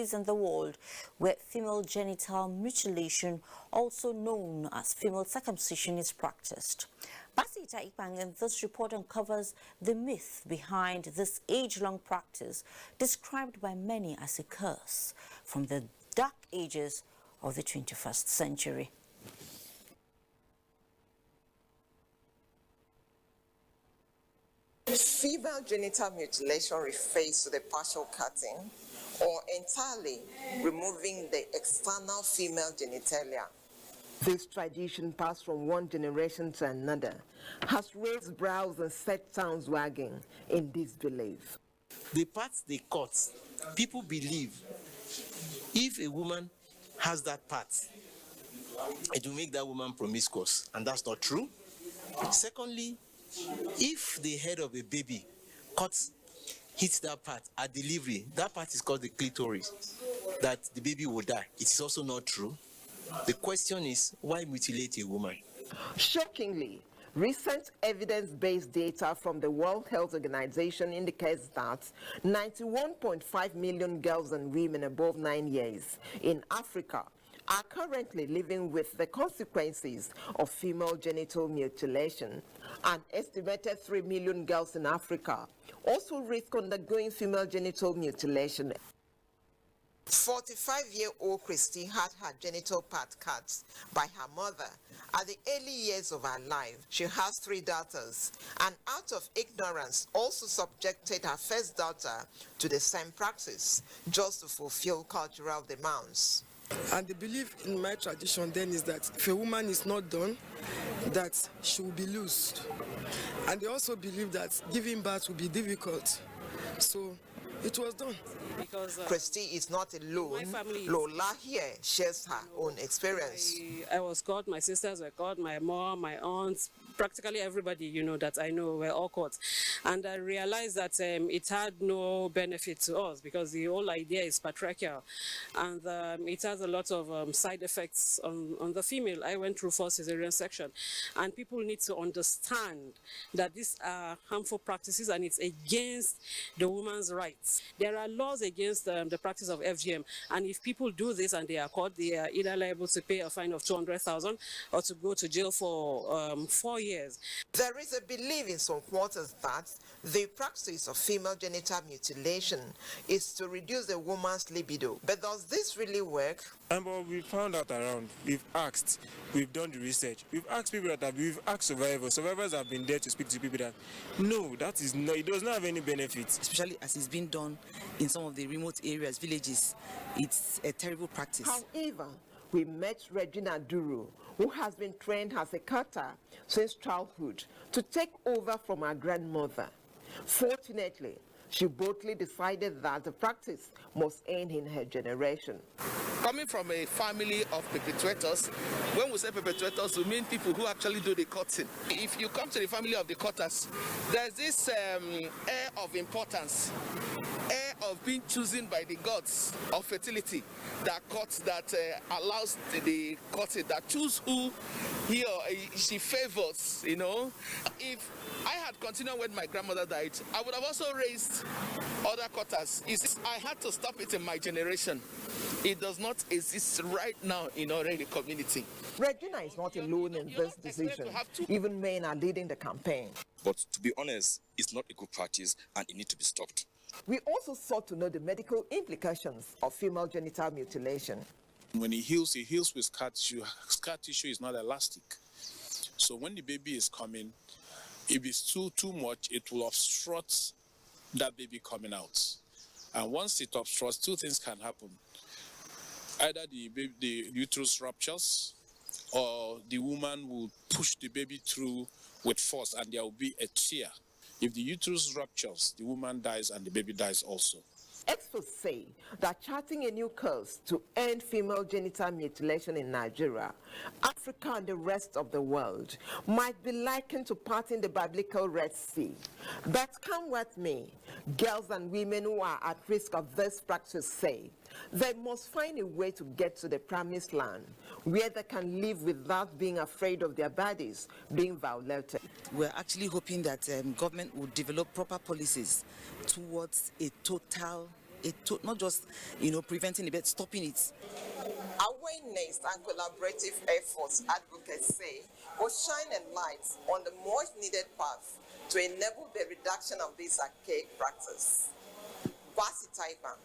countries in the world where female genital mutilation, also known as female circumcision, is practiced. Basita Ipang in this report uncovers the myth behind this age-long practice described by many as a curse from the dark ages of the 21st century. Female genital mutilation refers to the partial cutting or entirely removing the external female genitalia. This tradition, passed from one generation to another, has raised brows and set tongues wagging in disbelief. The parts they cut, people believe if a woman has that part, it will make that woman promiscuous, and that's not true. Secondly, if the head of a baby hits that part at delivery, that part is called the clitoris, that the baby will die. It is also not true. The question is, why mutilate a woman? Shockingly, recent evidence-based data from the World Health Organization indicates that 91.5 million girls and women above 9 years in Africa are currently living with the consequences of female genital mutilation. An estimated 3 million girls in Africa also risk undergoing female genital mutilation. 45-year-old Christy had her genital part cut by her mother at the early years of her life. She has 3 daughters and out of ignorance also subjected her first daughter to the same practice just to fulfill cultural demands. And the belief in my tradition then is that if a woman is not done, that she will be loosed. And they also believe that giving birth will be difficult. So it was done. Because Christy is not alone. Lola here shares her own experience. I was caught, my sisters were caught, my mom, my aunts, practically everybody, that I know were all caught. And I realized that it had no benefit to us because the whole idea is patriarchal. And it has a lot of side effects on the female. I went through forced cesarean section. And people need to understand that these are harmful practices and it's against the woman's rights. There are laws against the practice of FGM. And if people do this and they are caught, they are either liable to pay a fine of 200,000 or to go to jail for 4 years. There is a belief in some quarters that the practice of female genital mutilation is to reduce a woman's libido. But does this really work? But we found out around, we've asked, we've done the research, we've asked people we've asked survivors. Survivors have been there to speak to people that, no, that is not, it does not have any benefits. Especially as it's been done in some of the remote areas, villages, it's a terrible practice. However, we met Regina Duru, who has been trained as a cutter since childhood to take over from her grandmother. Fortunately, she boldly decided that the practice must end in her generation. Coming from a family of perpetrators, when we say perpetrators, we mean people who actually do the cutting. If you come to the family of the cutters, there's this air of importance, air of being chosen by the gods of fertility that allows the cutting, that choose who he or she favors, If I had continued when my grandmother died, I would have also raised other cutters. I had to stop it in my generation. It does not exist right now in our community. Regina is not alone in this decision. Even men are leading the campaign. But to be honest, it's not a good practice and it needs to be stopped. We also sought to know the medical implications of female genital mutilation. When he heals with scar tissue. Scar tissue is not elastic. So when the baby is coming, if it's too much, it will obstruct that baby coming out. And once it obstructs, 2 things can happen. Either the uterus ruptures, or the woman will push the baby through with force and there will be a tear. If the uterus ruptures, the woman dies and the baby dies also. Experts say that charting a new course to end female genital mutilation in Nigeria, Africa and the rest of the world might be likened to parting the biblical Red Sea. But come what may, girls and women who are at risk of this practice say they must find a way to get to the promised land where they can live without being afraid of their bodies being violated. We're actually hoping that government will develop proper policies towards a total not just preventing it, but stopping it. Awareness and collaborative efforts, advocates say, will shine a light on the much needed path to enable the reduction of this archaic practice. Basi Taiban.